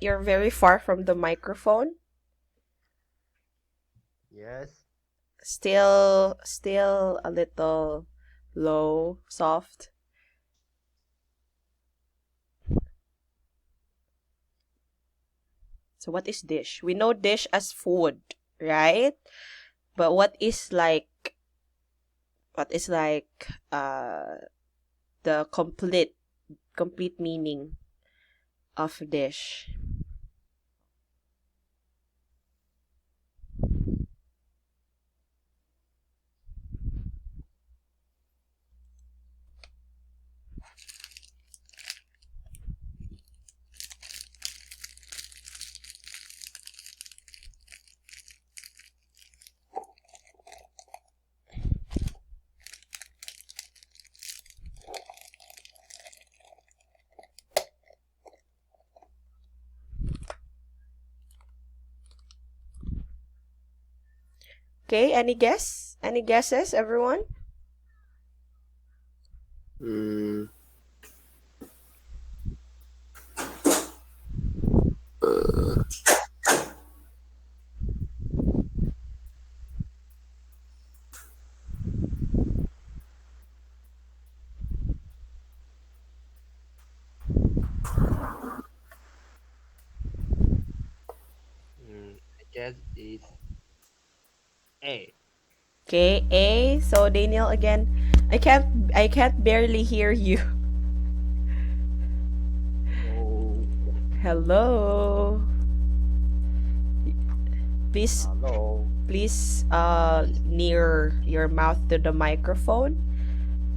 you're very far from the microphone. Yes. Still a little low, soft. So what is dish? We know dish as food, right? But what is like the complete meaning of dish? Okay, any guess? Any guesses, everyone? Mm, uh, I guess it's A. Okay, A. So Daniel again. I can't barely hear you. Oh, Hello. Please hello. near your mouth to the microphone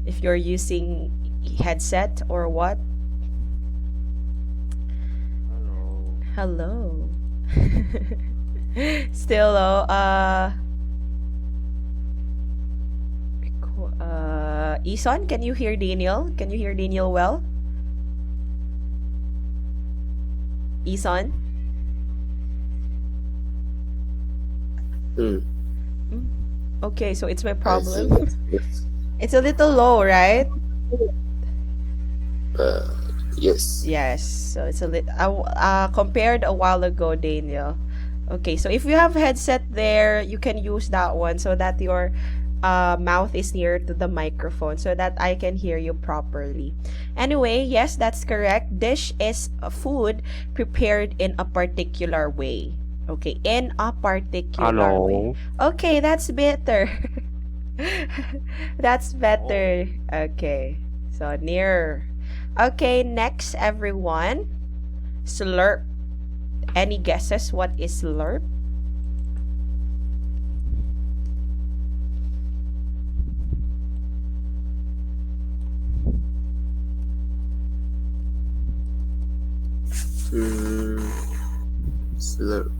if you're using headset or what. Hello. Hello. Still low. Eason, can you hear Daniel? Can you hear Daniel well? Eason? mm, Mm. Okay, so it's my I think problem. yes. It's a little low, right? Uh, yes. Yes, so it's a little compared a while ago, Daniel. Okay, so if you have headset there, you can use that one so that your mouth is near to the microphone so that I can hear you properly. Anyway, yes, that's correct. Dish is a food prepared in a particular way. Okay, in a particular way. Hello. Okay, that's better. That's better. Okay, so near. Okay, next, everyone. Slurp. Any guesses what is slurp? Mm, slur.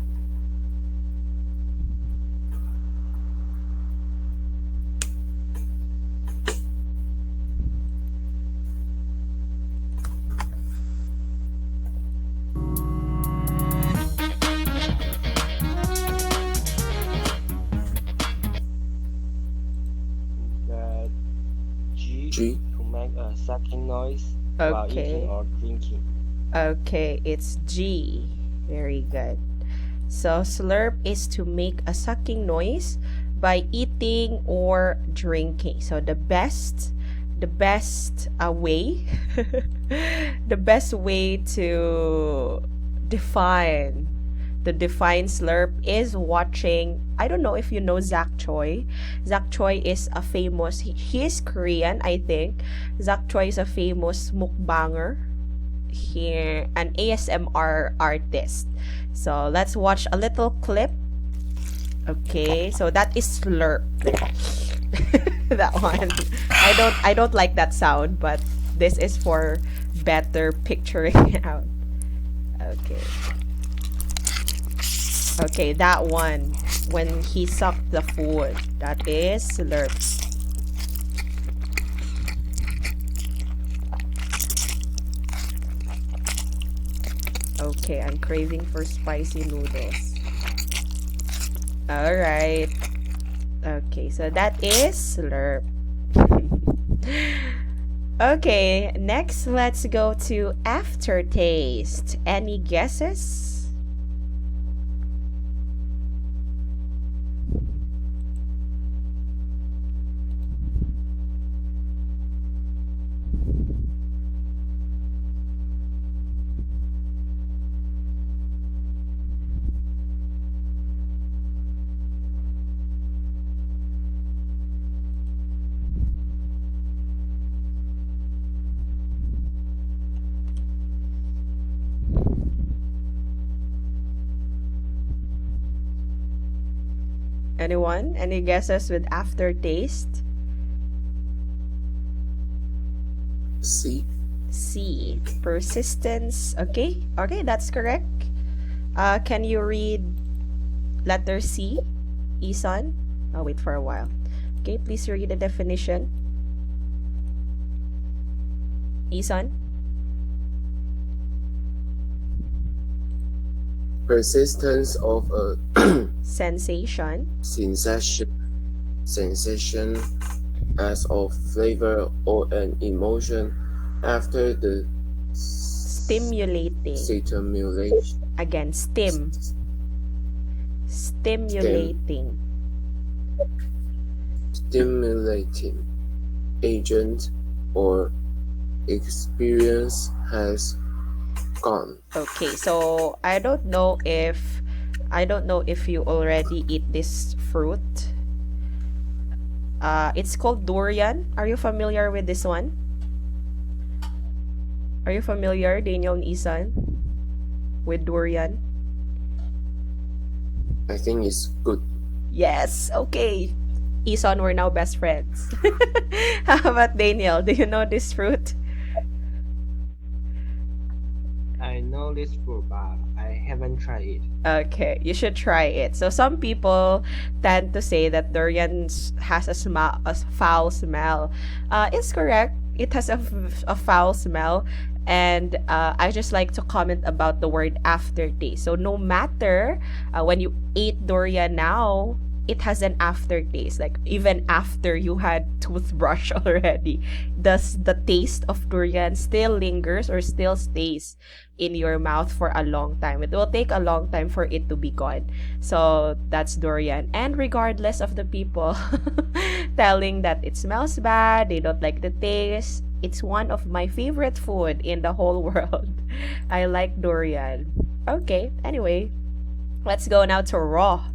The G G. to make a sucking noise while eating Okay. or drinking. Okay, it's G. Very good. So slurp is to make a sucking noise by eating or drinking. So the best way the best way define define slurp is watching. I don't know if you know Zach Choi. Zach Choi is a famous, he is Korean, I think. Zach Choi is a famous mukbanger here, an ASMR artist. So let's watch a little clip. Okay, so that is slurp. That one. I don't like that sound, but this is for better picturing out. Okay. Okay, that one. When he sucked the food. That is slurp. Okay, I'm craving for spicy noodles. Alright. Okay, so that is slurp. Okay, next let's go to aftertaste. Any guesses? Anyone? Any guesses with aftertaste? C. C. Persistence. Okay. Okay, that's correct. Can you read letter C? Eason? I'll wait for a while. Okay, please read the definition. Eason? Persistence of a Sensation. sensation as of flavor or an emotion after the Stimulating. stimulation Again, stimulating. stimulating agent or experience has gone. Okay, so I don't know if you already eat this fruit. It's called durian. Are you familiar with this one? Are you familiar, Daniel and Isan, with durian? I think it's good. Yes. Okay. Isan, we're now best friends. How about Daniel? Do you know this fruit? I know this fruit, but I haven't tried it. Okay, you should try it. So some people tend to say that durian has a foul smell. It's correct. It has a foul smell, and I just like to comment about the word aftertaste. So no matter when you eat durian now, it has an aftertaste. Like even after you had toothbrush already, does the taste of durian still lingers or still stays in your mouth for a long time? It will take a long time for it to be gone. So that's durian. And regardless of the people telling that it smells bad, they don't like the taste, it's one of my favorite food in the whole world. I like durian. Okay, anyway, let's go now to raw.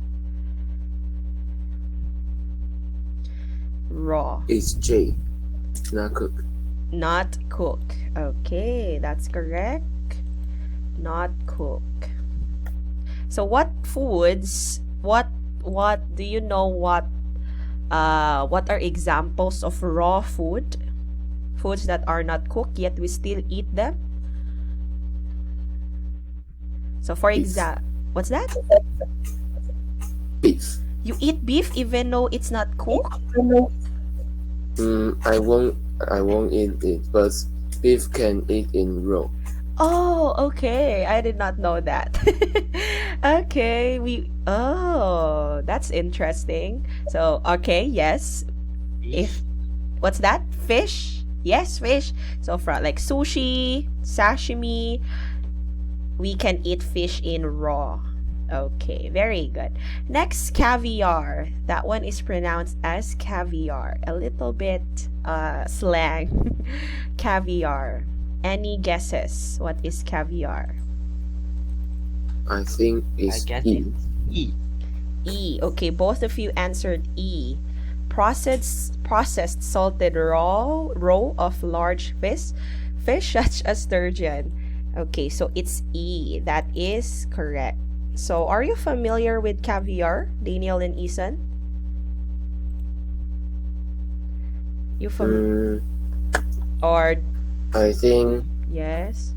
Raw. It's J. Not cook. Not cook. Okay, that's correct. Not cook. So what foods, what do you know what are examples of raw food? Foods that are not cooked yet we still eat them. So for Beef. example, what's that? Beef. You eat beef even though it's not cooked? I won't eat it, but beef can eat in raw. Oh, okay. I did not know that. Okay, that's interesting. So, okay, yes. If what's that? Fish? Yes, fish. So from like sushi, sashimi, we can eat fish in raw. Okay, very good. Next, caviar. That one is pronounced as caviar. A little bit slang. Caviar. Any guesses? What is caviar? I think I it's guess E. it's E. E. Okay, both of you answered E. Processed salted roe of large fish such as sturgeon. Okay, so it's E. That is correct. So, are you familiar with caviar, Daniel and Eason? You or I think yes?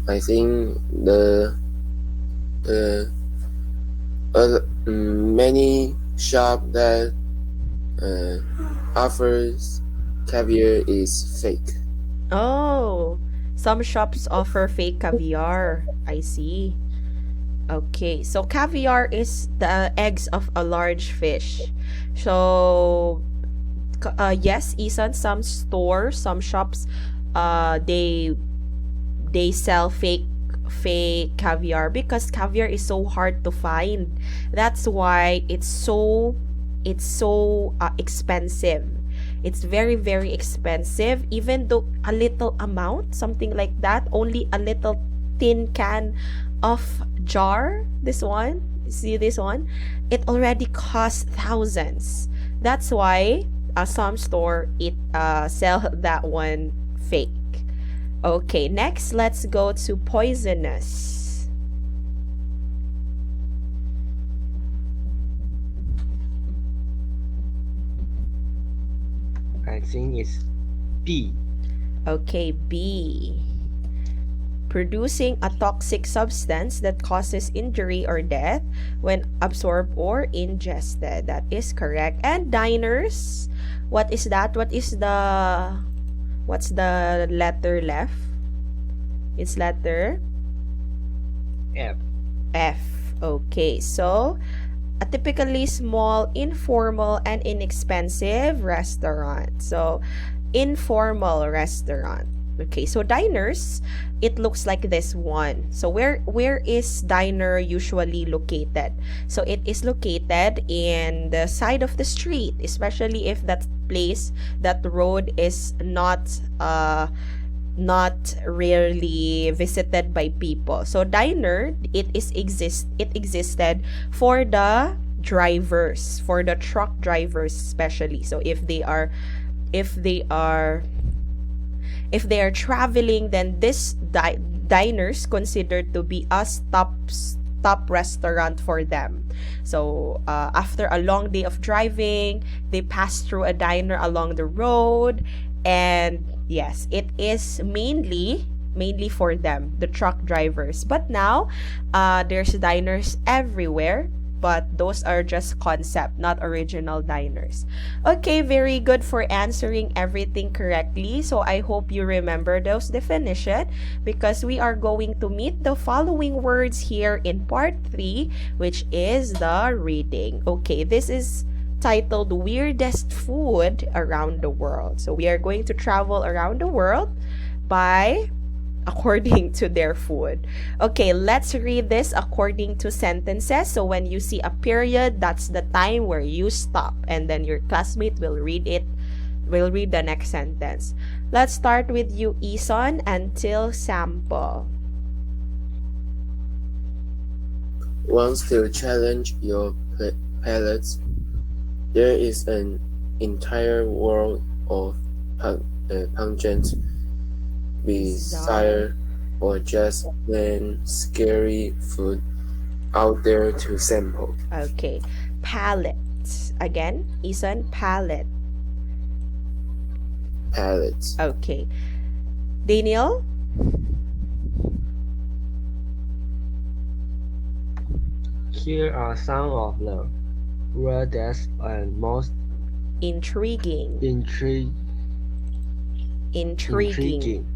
I think the many shop that offers caviar is fake. Oh, some shops offer fake caviar. I see. Okay, so caviar is the eggs of a large fish. So Yes, Eason, some stores, some shops, they sell fake caviar because caviar is so hard to find. That's why it's so expensive. It's very very expensive, even though a little amount, something like that, only a little tin can of jar, this one, see this one, it already costs thousands. That's why some store it sell that one fake. Okay, next let's go to poisonous. I think it's B. Okay, B. Producing a toxic substance that causes injury or death when absorbed or ingested. That is correct. And diners, what is that? What's the letter left? It's letter F. F. Okay, so a typically small, informal, and inexpensive restaurant. So, informal restaurant. Okay, so diners, it looks like this one. So where is diner usually located? So it is located in the side of the street, especially if that place, that road is not rarely visited by people. So diner, it existed for the drivers, for the truck drivers especially. So if they are if they are traveling, then this diners considered to be a stop restaurant for them. So after a long day of driving, they pass through a diner along the road, and yes, it is mainly for them, the truck drivers. But now there's diners everywhere, but those are just concept, not original diners. Okay, very good for answering everything correctly. So I hope you remember those definition, because we are going to meet the following words here in part 3, which is the reading. Okay, this is titled Weirdest Food Around the World. So we are going to travel around the world by according to their food. Okay, let's read this according to sentences. So when you see a period, that's the time where you stop, and then your classmate will read the next sentence. Let's start with you, Eason, until sample. Once to challenge your palates, there is an entire world of pungent, bizarre, or just plain scary food out there to sample. Okay, palette. Again, Eason, palette. Palates. Okay. Daniel? Here are some of the weirdest and most Intriguing. intriguing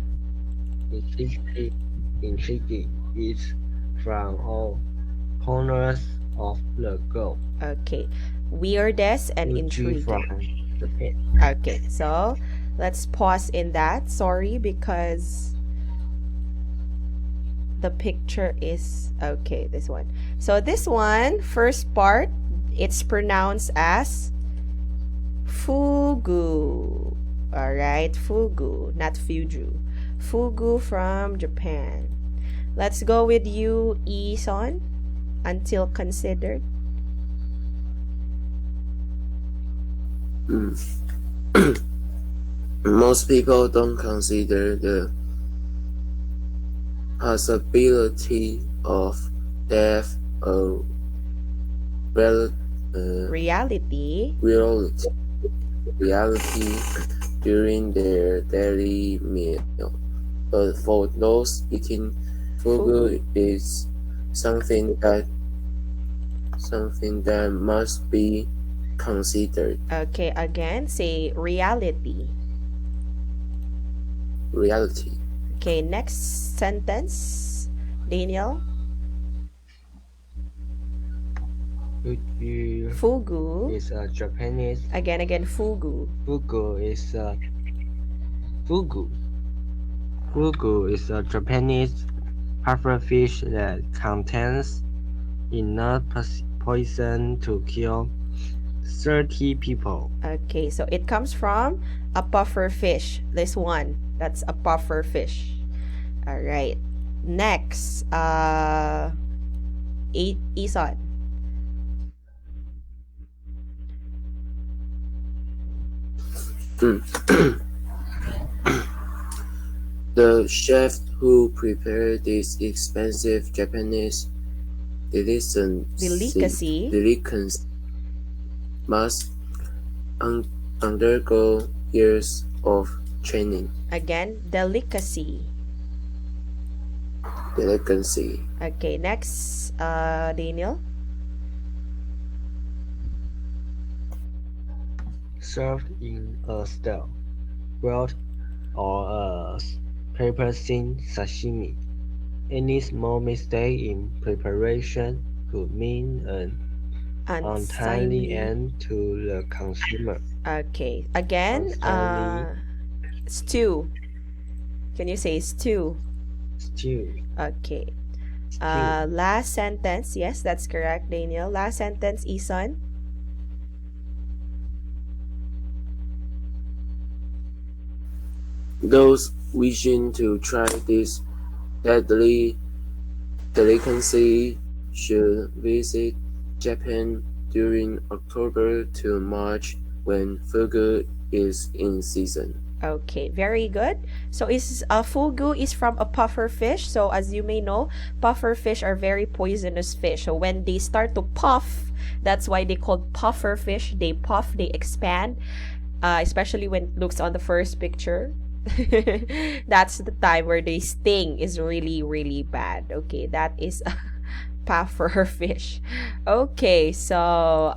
Intriguing. is from all corners of the globe. Okay. Weirdest and Usually from intriguing. Japan. Okay, so let's pause in that. Sorry, because the picture is okay, this one. So this one, first part, it's pronounced as fugu. All right, fugu, not fuju. Fugu from Japan. Let's go with you, Eason, until considered. Most people don't consider the possibility of death a Reality. reality during their daily meal. But for those eating fugu is something that must be considered. Okay, again, say reality. Reality. Okay, next sentence, Daniel. Fugu. is a Japanese. Again, fugu. Fugu is a Japanese pufferfish that contains enough poison to kill 30 people. Okay, so it comes from a puffer fish. This one, that's a puffer fish. All right. Next, Eason. The chef who prepared this expensive Japanese Delicacy. delicacy must undergo years of training. Again, delicacy. Delicacy. Okay, next, Daniel. Served in a style, grilled, or a pepper-thin sashimi. Any small mistake in preparation could mean an untimely Untimely. end to the consumer. Okay, again, Untimely stew. Can you say stew? stew. Okay. Stew. Last sentence. Yes, that's correct, Daniel. Last sentence, Isan. Those wishing to try this deadly delicacy should visit Japan during October to March when fugu is in season. Okay, very good. So is fugu is from a puffer fish. So as you may know, puffer fish are very poisonous fish. So when they start to puff, that's why they called puffer fish. They puff, they expand, especially when it looks on the first picture. That's the time where they sting is really, really bad. Okay, that is a puffer fish. Okay, so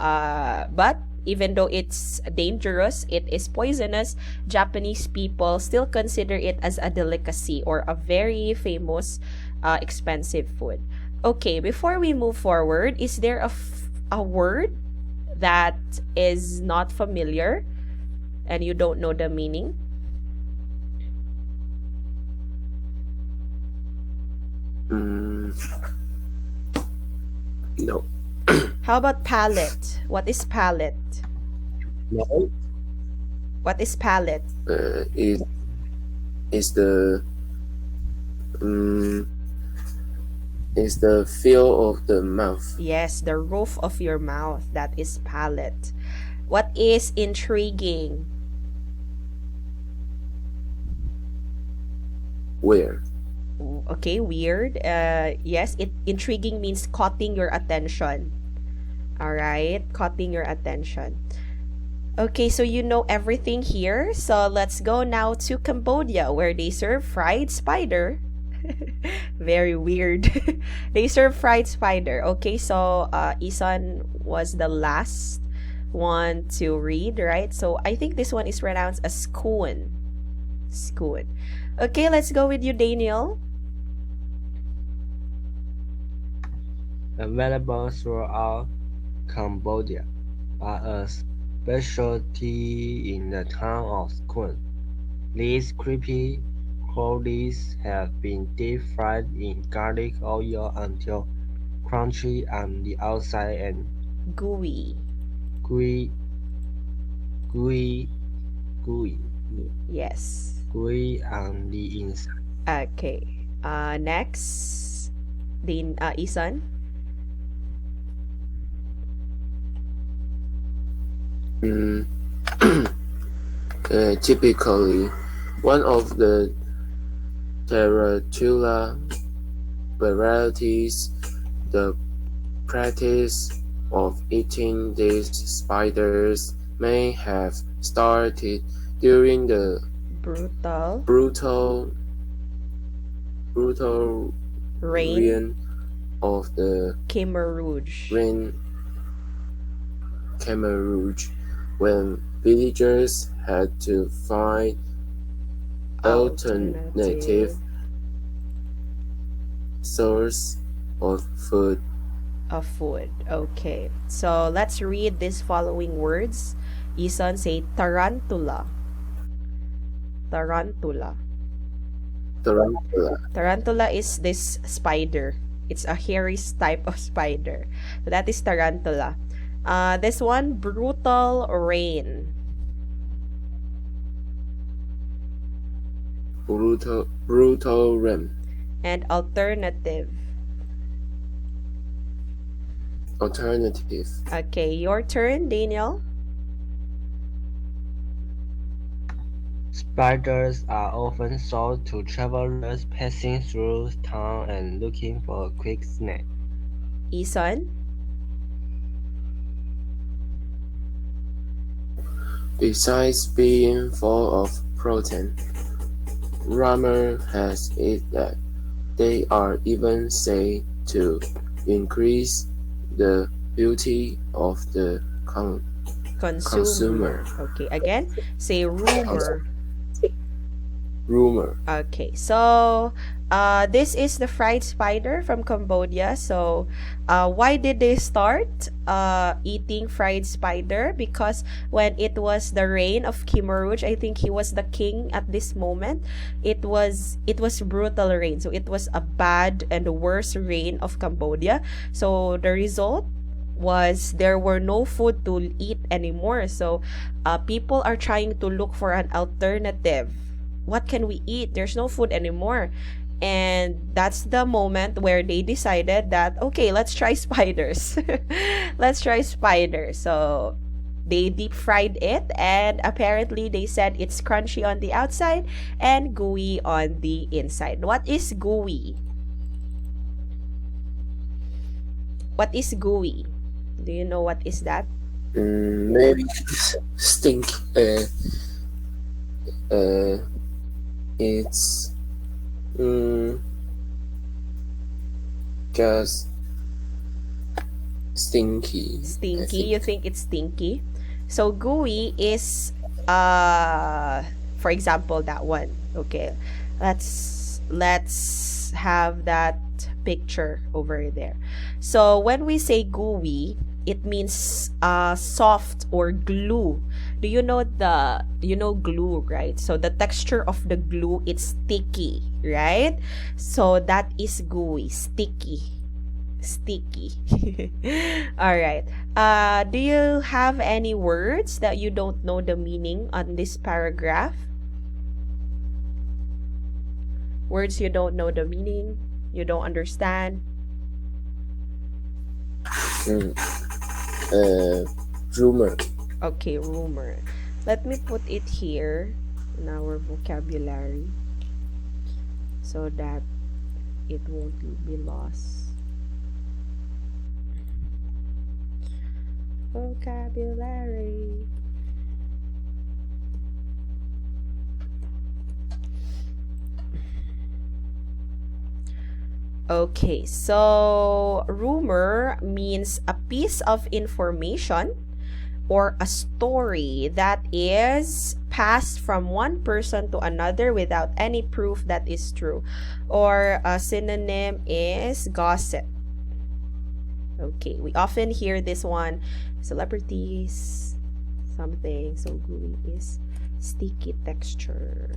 but even though it's dangerous, it is poisonous, Japanese people still consider it as a delicacy or a very famous, expensive food. Okay, before we move forward, is there a word that is not familiar and you don't know the meaning? No. How about palate? What is palate? No. What is palate? It is the is the feel of the mouth. Yes, the roof of your mouth. That is palate. What is intriguing? Where? Okay, weird. Yes, it intriguing means caughting your attention. All right, caughting your attention. Okay, so you know everything here. So let's go now to Cambodia where they serve fried spider. Very weird. They serve fried spider. Okay, so Isan was the last one to read, right? So I think this one is pronounced as skoon. Skoon. Okay, let's go with you, Daniel. Available throughout Cambodia, but a specialty in the town of Skun. These creepy crawlies have been deep fried in garlic oil until crunchy on the outside and Gooey. gooey Yes. on the inside. Okay. Next, Isan. Typically, one of the tarantula varieties, the practice of eating these spiders may have started during the Brutal. brutal Rain. reign of the Khmer Rouge. Khmer Rouge, when villagers had to find alternative source of food. A food. Okay. So let's read these following words. Eason, say tarantula. Tarantula. Tarantula. Tarantula is this spider. It's a hairy type of spider. So that is tarantula. This one, brutal rain. Brutal rain. And alternative. Alternative. Okay, your turn, Daniel. Spiders are often sold to travelers passing through town and looking for a quick snack. Eason. Besides being full of protein, rumor has it that they are even said to increase the beauty of the Consumer. consumer. Okay, again, say rumor. Rumor. Okay, so this is the fried spider from Cambodia. So, why did they start eating fried spider? Because when it was the reign of Khmer Rouge, I think he was the king at this moment. It was brutal reign. So it was a bad and worse reign of Cambodia. So the result was there were no food to eat anymore. So, people are trying to look for an alternative. What can we eat? There's no food anymore. And that's the moment where they decided that, okay, let's try spiders. Let's try spiders. So they deep fried it, and apparently they said it's crunchy on the outside and gooey on the inside. What is gooey? What is gooey? Do you know what is that? Maybe stink. It's just stinky. I Stinky. think. You think it's stinky? So gooey is for example that one. Okay. Let's have that picture over there. So when we say gooey, it means soft or glue. Do you know glue, right? So the texture of the glue, it's sticky, right? So that is gooey, sticky. All right. Do you have any words that you don't know the meaning on this paragraph? Words you don't know the meaning, you don't understand. Mm, Rumor. Okay, rumor. Let me put it here in our vocabulary so that it won't be lost. Vocabulary. Okay, so rumor means a piece of information or a story that is passed from one person to another without any proof that is true. Or a synonym is gossip. Okay, we often hear this one, celebrities, something. So gooey is sticky texture.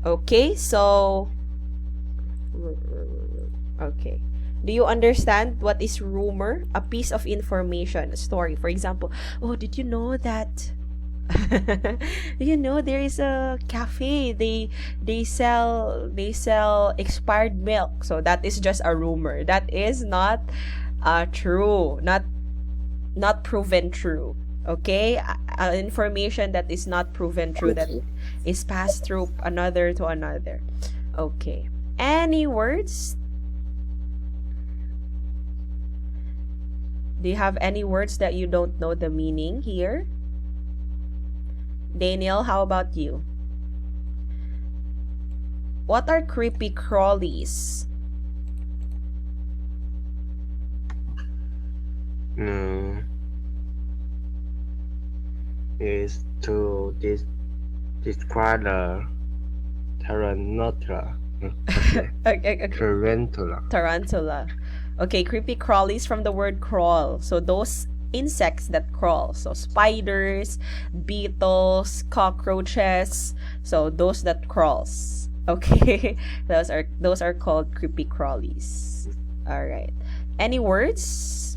Okay, so okay. Do you understand what is rumor? A piece of information, a story. For example, oh, did you know that there is a cafe, they sell expired milk. So that is just a rumor. That is not true. Not proven true. Okay? Information that is not proven true, that Okay. is passed through another to another. Okay. Any words? Do you have any words that you don't know the meaning here? Daniel, how about you? What are creepy crawlies? No, is to describe the tarantula. Okay. Okay, Tarantula. tarantula. Okay, creepy crawlies from the word crawl. So those insects that crawl. So spiders, beetles, cockroaches. So those that crawls. Okay, those are called creepy crawlies. All right. Any words?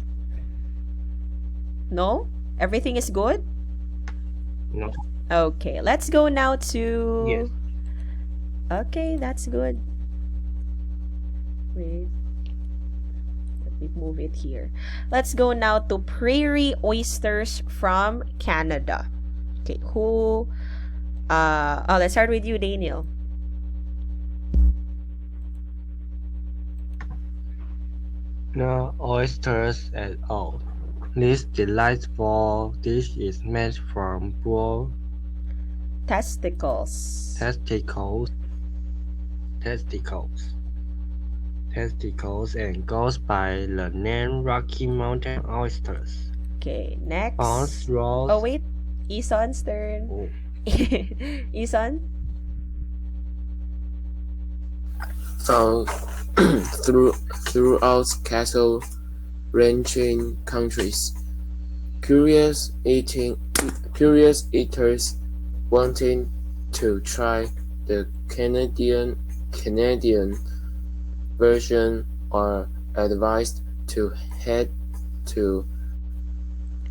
No? Everything is good? No. Okay, let's go now to... Yes. Okay, that's good. Wait. Let me move it here. Let's go now to prairie oysters from Canada. Okay, who... let's start with you, Daniel. No oysters at all. This delightful dish is made from bull Testicles. testicles, and goes by the name Rocky Mountain oysters. Okay, next. Bones rolls. Oh, wait. Eason's turn. Oh, Eason? Found throughout cattle ranching countries. Curious eaters wanting to try the Canadian version are advised to head to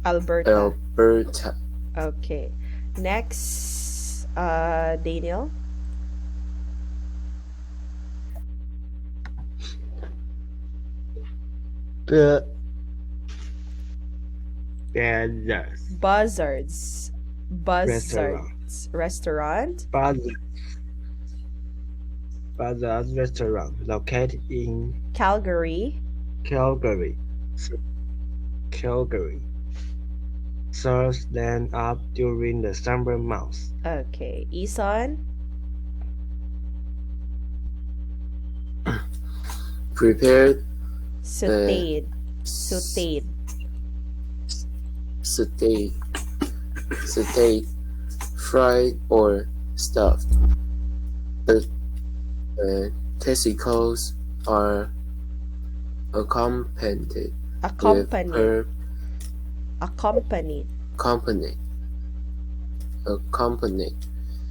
Alberta. Alberta. Okay. Next, Daniel. the Buzzards Restaurant. Buzzards restaurant located in Calgary. Calgary. Serves them up during the summer months. Okay. Eason. Prepared Sauteed. sauteed, fried or stuffed. The testicles are accompanied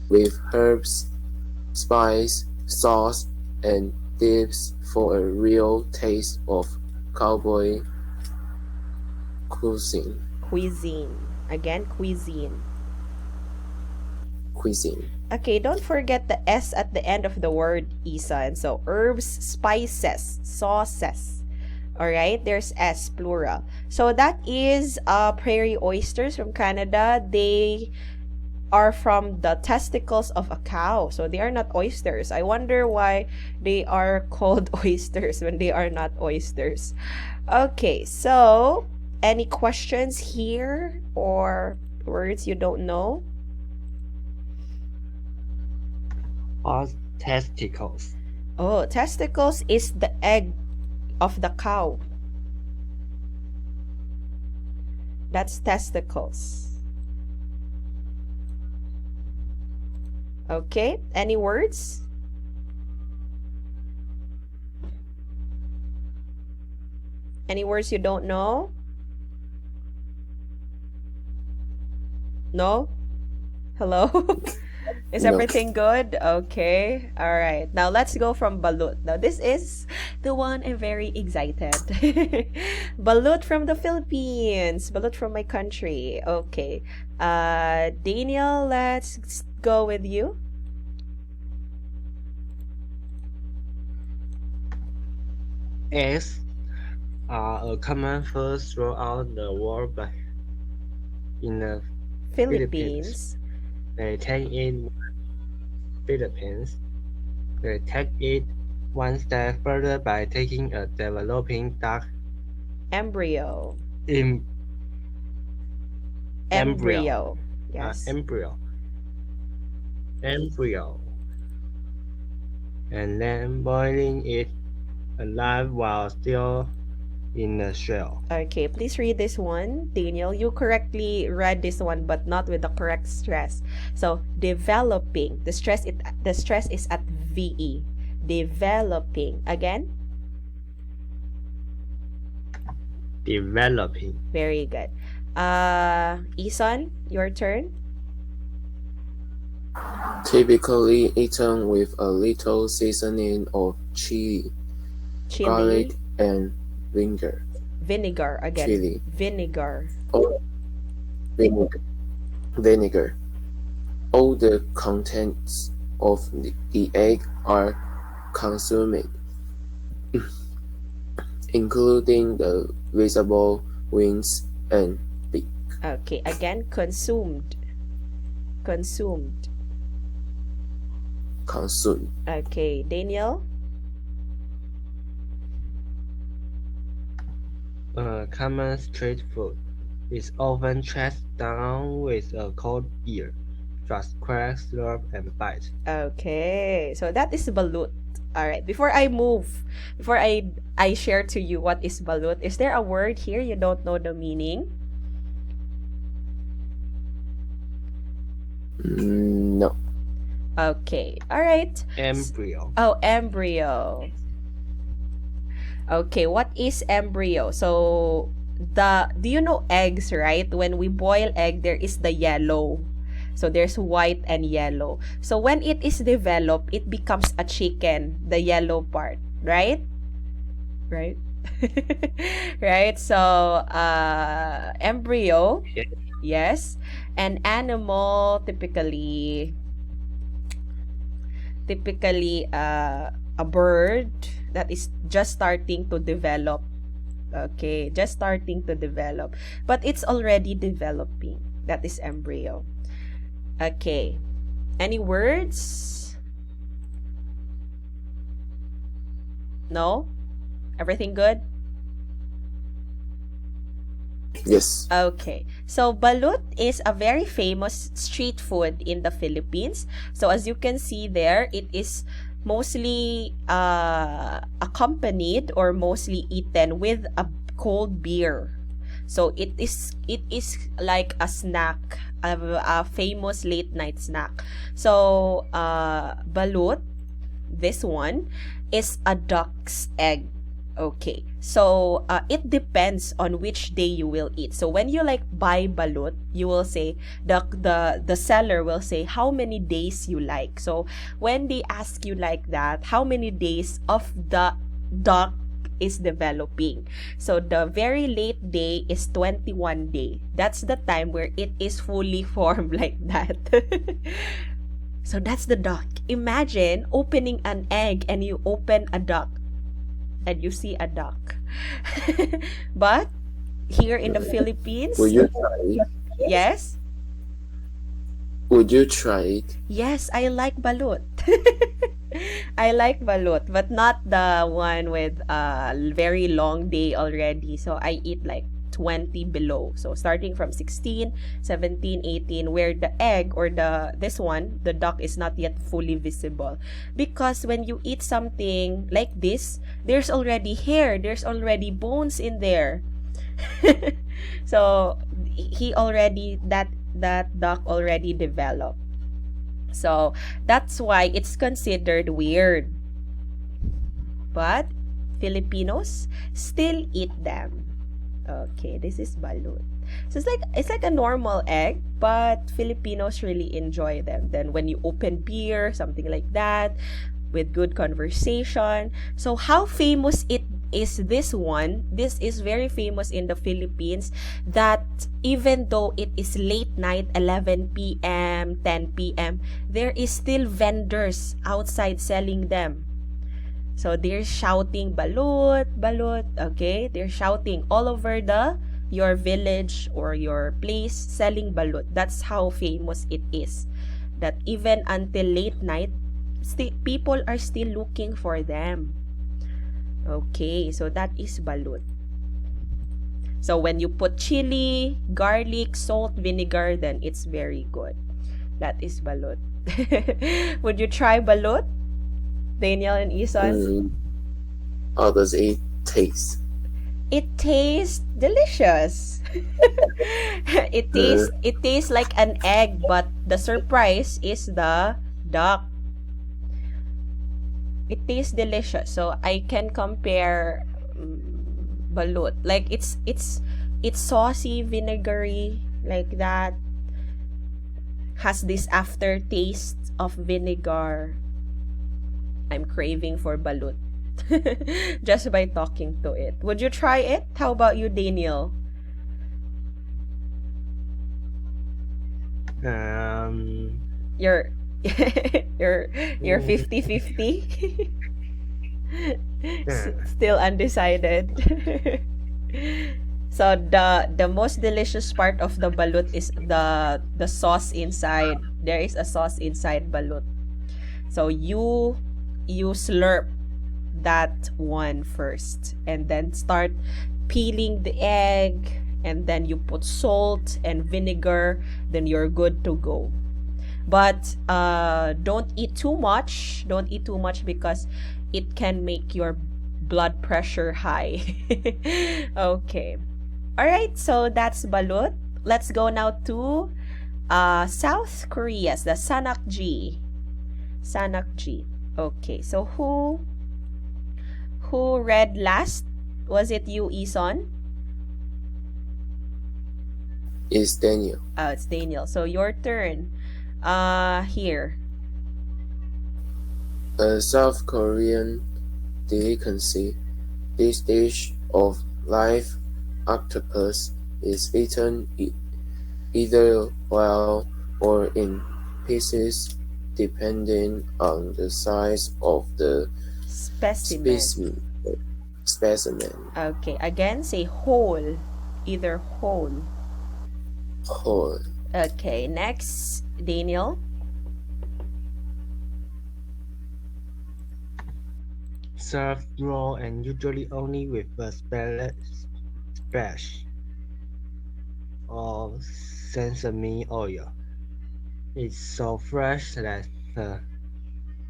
with herbs, spice, sauce, and dips for a real taste of cowboy cuisine. Again, cuisine. Okay, don't forget the S at the end of the word, Eason. So, herbs, spices, sauces. Alright, there's S, plural. So, that is prairie oysters from Canada. They are from the testicles of a cow. So, they are not oysters. I wonder why they are called oysters when they are not oysters. Okay, so, any questions here or words you don't know? Testicles. Oh, testicles is the egg of the cow. That's testicles. Okay, any words? Any words you don't know? No? Hello? Is No. everything good? Okay. All right. Now let's go from balut. Now this is the one I'm very excited. Balut from the Philippines. Balut from my country. Okay. Daniel, let's go with you. Eggs are a common food throughout the world, but in the Philippines. They take it one step further by taking a developing duck Embryo. Embryo. Yes. Embryo, and then boiling it alive while still in the shell. Okay, please read this one. Daniel, you correctly read this one, but not with the correct stress. So, developing. The stress is at VE. Developing. Again? Developing. Very good. Eason, your turn. Typically eaten with a little seasoning of chili, garlic, Chili, and vinegar. vinegar again. Chili Vinegar. or vinegar. Vinegar. All the contents of the egg are consumed, including the visible wings and beak. Okay, again, consumed. Consumed. Consumed. Okay, Daniel. Common street food is often chased down with a cold beer. Just crack, slurp, and bite. Okay, so that is balut. All right. Before I share to you what is balut, is there a word here you don't know the meaning? No. Okay. All right. Embryo. Oh, embryo. Okay, what is embryo? So do you know eggs, right? When we boil egg, there is the yellow. So there's white and yellow. So when it is developed, it becomes a chicken, the yellow part, right? Right? Right? So embryo, Yeah. yes. An animal typically a bird that is just starting to develop. Okay, just starting to develop, but it's already developing. That is embryo. Okay, any words? No? Everything good? Yes. Okay. So balut is a very famous street food in the Philippines. So as you can see there, it is mostly accompanied or mostly eaten with a cold beer. So it is like a snack, a famous late night snack. So balut, this one is a duck's egg. Okay. So it depends on which day you will eat. So when you like buy balut, you will say the seller will say how many days you like. So when they ask you like that, how many days of the duck is developing. So the very late day is 21 day. That's the time where it is fully formed like that. So that's the duck. Imagine opening an egg and you open a duck and you see a duck. But here in the Philippines, Would you try it? yes, Would you try it? yes, I like balut. I like balut, but not the one with a very long day already. So I eat like 20 below. So starting from 16, 17, 18, where the egg or this one, the duck is not yet fully visible. Because when you eat something like this, there's already hair, there's already bones in there. So that duck already developed. So that's why it's considered weird. But Filipinos still eat them. Okay, this is balut. So it's like a normal egg, but Filipinos really enjoy them. Then when you open beer, something like that, with good conversation. So how famous it is this one? This is very famous in the Philippines that even though it is late night, 11 p.m., 10 p.m., there is still vendors outside selling them. So they're shouting balut, balut, okay? They're shouting all over your village or your place selling balut. That's how famous it is. That even until late night, people are still looking for them. Okay, so that is balut. So when you put chili, garlic, salt, vinegar, then it's very good. That is balut. Would you try balut? Daniel and Eason? How does it taste? It tastes delicious. It tastes like an egg, but the surprise is the duck. It tastes delicious. So I can compare Balut. Like it's saucy, vinegary, like that. Has this aftertaste of vinegar. I'm craving for balut. Just by talking to it. Would you try it? How about you, Daniel? You're you're Mm, 50-50. yeah. Still undecided. So the most delicious part of the balut is the sauce inside. There is a sauce inside balut. So you slurp that one first and then start peeling the egg, and then you put salt and vinegar, then you're good to go. But don't eat too much. Don't eat too much because it can make your blood pressure high. Okay. All right, so that's balut. Let's go now to South Korea's the sanakji. Sanakji. Okay, so who read last? Was it you, Eason? It's Daniel. Oh, it's Daniel. So your turn. Here. A South Korean delicacy, this dish of live octopus is eaten either raw or in pieces, depending on the size of the Specimen. specimen. Okay, again, say whole. Either whole. Whole. Okay, next, Daniel. Served raw and usually only with a splash of sesame oil. It's so fresh that the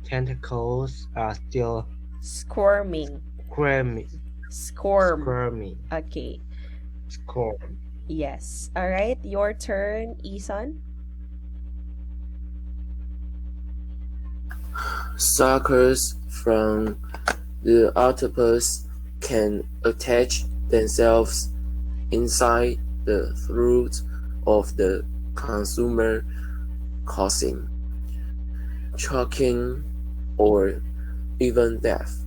tentacles are still Squirming. squirming. Squirm. Okay. Squirm. Yes. All right. Your turn, Eason. Suckers from the octopus can attach themselves inside the throat of the consumer, causing choking or even death,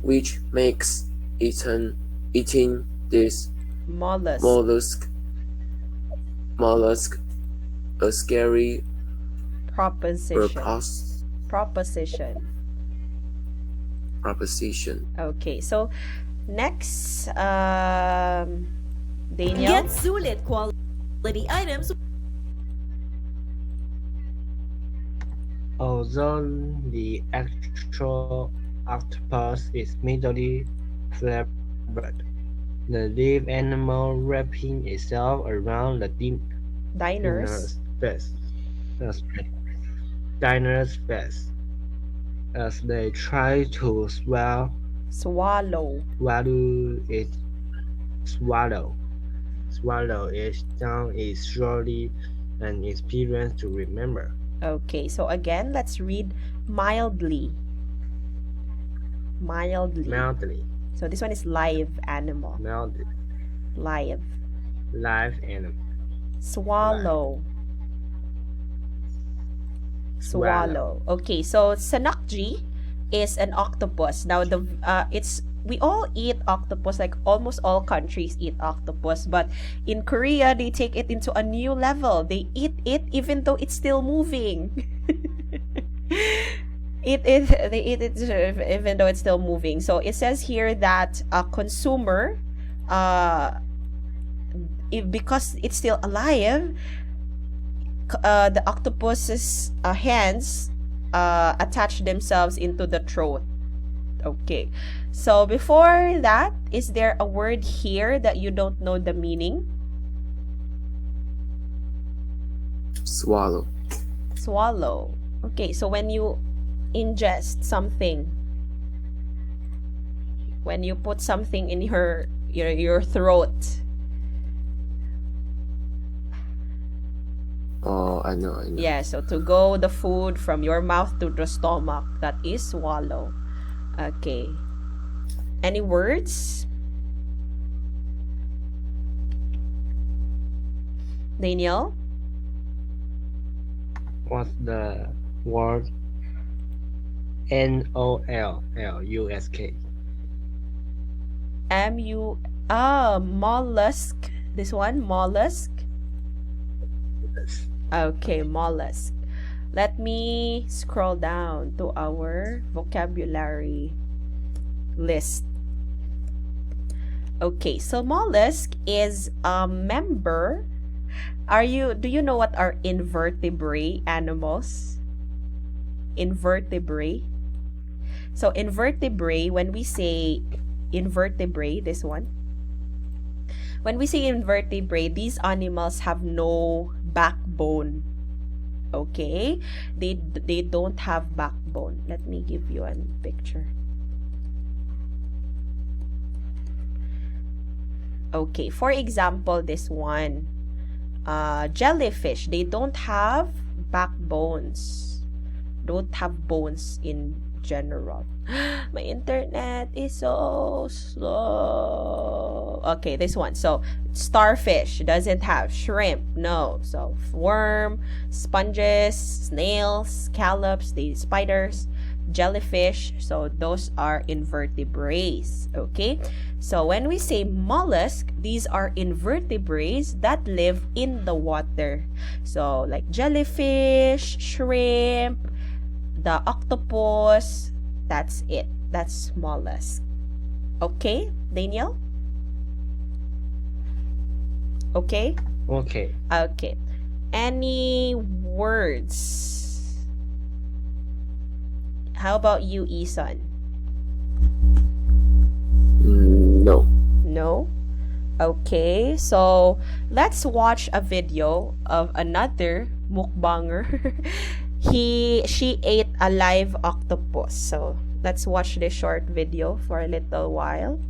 which makes eating this Mollusk. mollusk a scary Proposition. proposition. Okay. So next, Daniel. Get sulit quality items. Although the actual octopus is mildly flavored, the live animal wrapping itself around the Diners. diner's face as they try to Swallow. swallow it down is surely an experience to remember. Okay. So again, let's read mildly. Mildly. So this one is live animal. Live. Live animal. Swallow. Okay, so sanakji is an octopus. Now we all eat octopus, like almost all countries eat octopus, but in Korea they take it into a new level. They eat it even though it's still moving. They eat it even though it's still moving. So it says here that a consumer, because it's still alive, the octopus's hands attach themselves into the throat. Okay. So before that, is there a word here that you don't know the meaning? Swallow. Okay, so when you ingest something, when you put something in your throat. Oh, I know. Yeah, so to go the food from your mouth to the stomach, that is swallow. Okay. Any words? Daniel? What's the word Nollusk? Mollusk. This one, mollusk. Yes. Okay, mollusk. Let me scroll down to our vocabulary list. Okay, so mollusk is a member. Do you know what are invertebrate animals? Invertebrate. So invertebrate, when we say invertebrate, this one, when we say invertebrate, these animals have no backbone. Okay, they don't have backbone. Let me give you a picture. Okay, for example, this one, jellyfish, they don't have backbones, don't have bones in general. My internet is so slow. Okay, this one. So starfish doesn't have. Shrimp, no. So worm, sponges, snails, scallops, the spiders, jellyfish. So those are invertebrates. Okay, so when we say mollusk, these are invertebrates that live in the water. So like jellyfish, shrimp, the octopus, that's it. That's mollusk. Okay, Daniel? Okay? Okay. Okay. Any words? How about you, Eason? No. No? Okay, so let's watch a video of another mukbanger. She ate a live octopus. So let's watch this short video for a little while.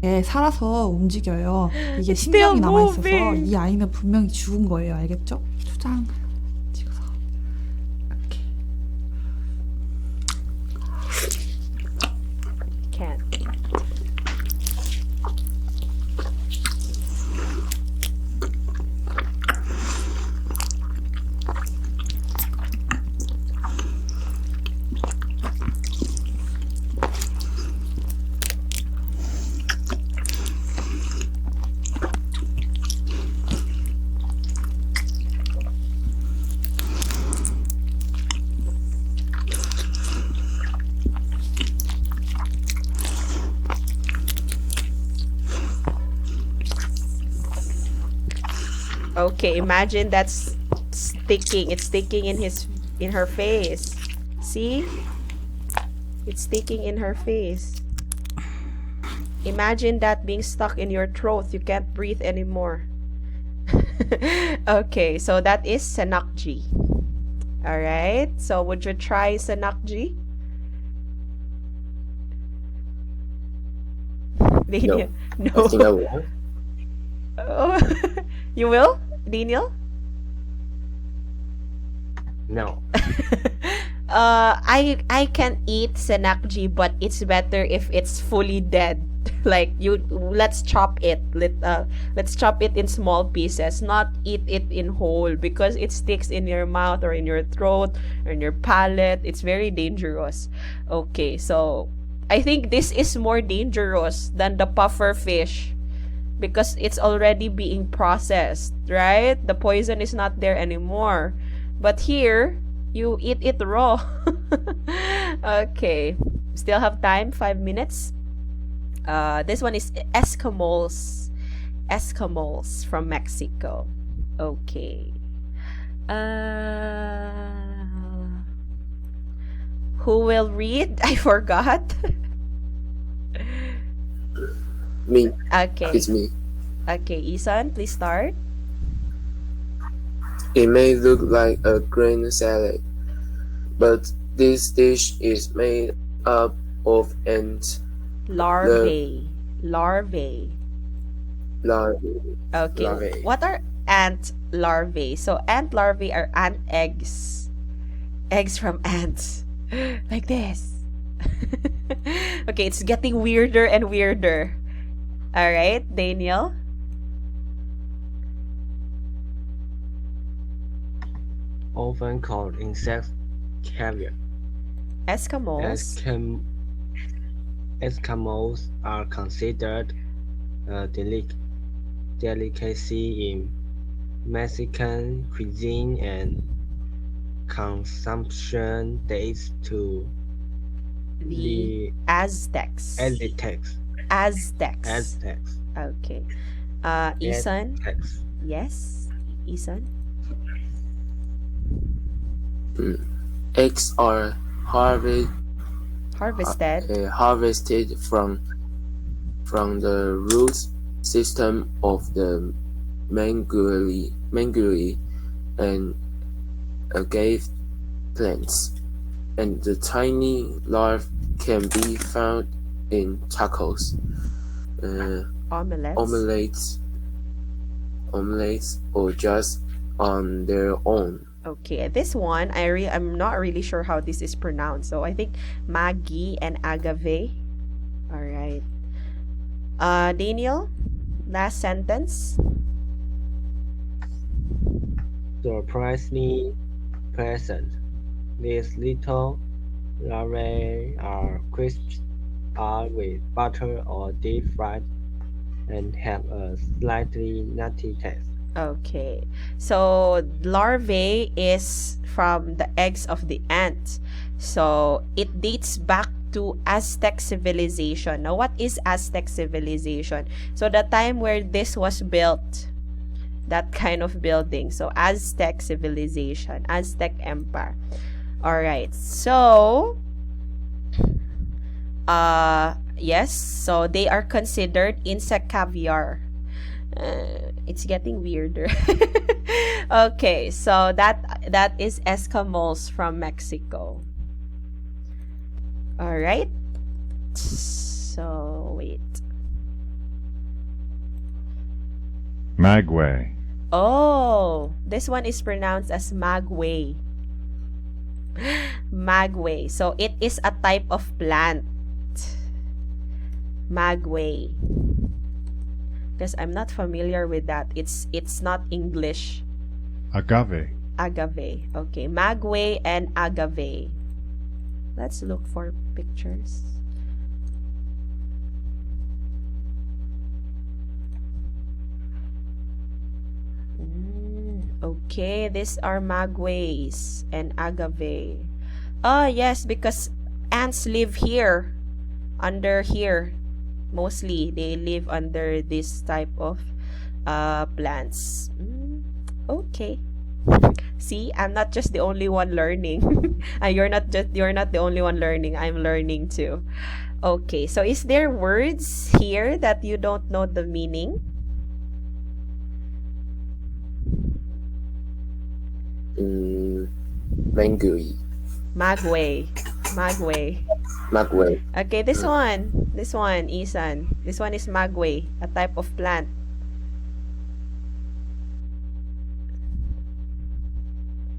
살아서 움직여요. 이게 Still 신경이 남아있어서 moving. 이 아이는 분명히 죽은 거예요. 알겠죠? 초장 찍어서 이렇게. Can't. Okay, imagine that's sticking. It's sticking in her face. See? It's sticking in her face. Imagine that being stuck in your throat. You can't breathe anymore. Okay, so that is sanakji. Alright, so would you try sanakji? Daniel? No. I think I will. Oh, you will, Daniel? No. I can eat senakji, but it's better if it's fully dead. Like let's chop it. Let's chop it in small pieces, not eat it in whole, because it sticks in your mouth or in your throat or in your palate. It's very dangerous. Okay, so I think this is more dangerous than the puffer fish, because it's already being processed, right? The poison is not there anymore. But here, you eat it raw. Okay. Still have time, 5 minutes. This one is Eskimos. Eskimos from Mexico. Okay. Who will read? I forgot. Me. Okay. It's me. Okay, Eason, please start. It may look like a grain salad, but this dish is made up of ant Larvae. Larvae. larvae. Okay. Larvae. What are ant larvae? So ant larvae are ant eggs. Eggs from ants. Like this. Okay, it's getting weirder and weirder. All right, Daniel. often called insect caviar. Eskimos. Eskimos are considered a delicacy in Mexican cuisine and consumption dates to The the Aztecs. Aztecs. Aztecs. Aztecs. Okay. Eason. Aztecs. Yes. Eason. Eggs are Harvested. harvested from the root system of the mangrove and agave plants, and the tiny larvae can be found in tacos, Omelets. omelets, or just on their own. Okay, this one I'm not really sure how this is pronounced. So I think Maggie and Agave. All right. Daniel, last sentence. Surprisingly pleasant. These little larvae are crisped with butter or deep fried and have a slightly nutty taste. Okay. So larvae is from the eggs of the ant. So it dates back to Aztec civilization. Now, what is Aztec civilization? So the time where this was built, that kind of building. So Aztec civilization, Aztec empire. All right. So yes, so they are considered insect caviar. It's getting weirder. Okay, so that is Eskimos from Mexico. All right. So wait. Magway. Oh, this one is pronounced as magway. Magway. So it is a type of plant. Magway. Because I'm not familiar with that. It's not English. Agave. Agave. Okay, magway and agave. Let's look for pictures. Okay, these are magways and agave. Ah, yes, because ants live here, under here. Mostly, they live under this type of plants. Okay. See, I'm not just the only one learning. You're not the only one learning. I'm learning too. Okay, so is there words here that you don't know the meaning? Mangrove. Magway. Magway. Magway. Okay, this one, Isan. This one is magway, a type of plant.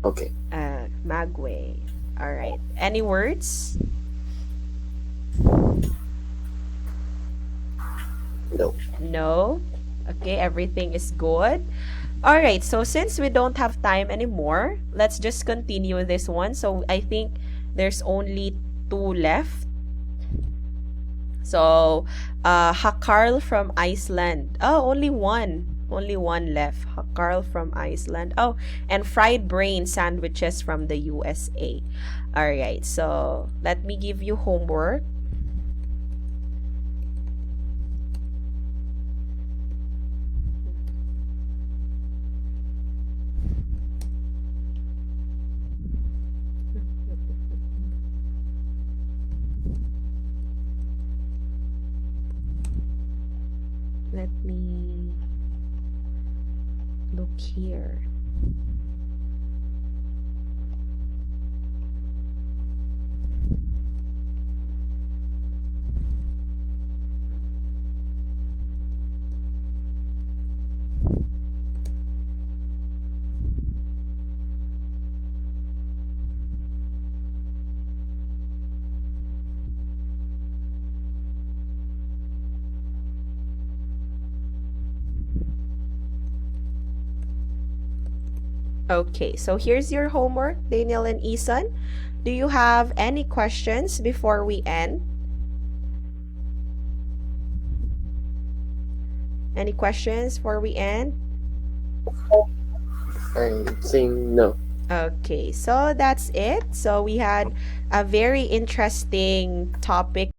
Okay. Magway. All right. Any words? No. No. Okay, everything is good. All right. So since we don't have time anymore, let's just continue this one. So I think there's only 2 left. So, Hakarl from Iceland. Oh, only one. Only one left. Hakarl from Iceland. Oh, and fried brain sandwiches from the USA. All right. So, let me give you homework. Let me look here. Okay, so here's your homework, Daniel and Eason. Do you have any questions before we end? Any questions before we end? I think no. Okay, so that's it. So we had a very interesting topic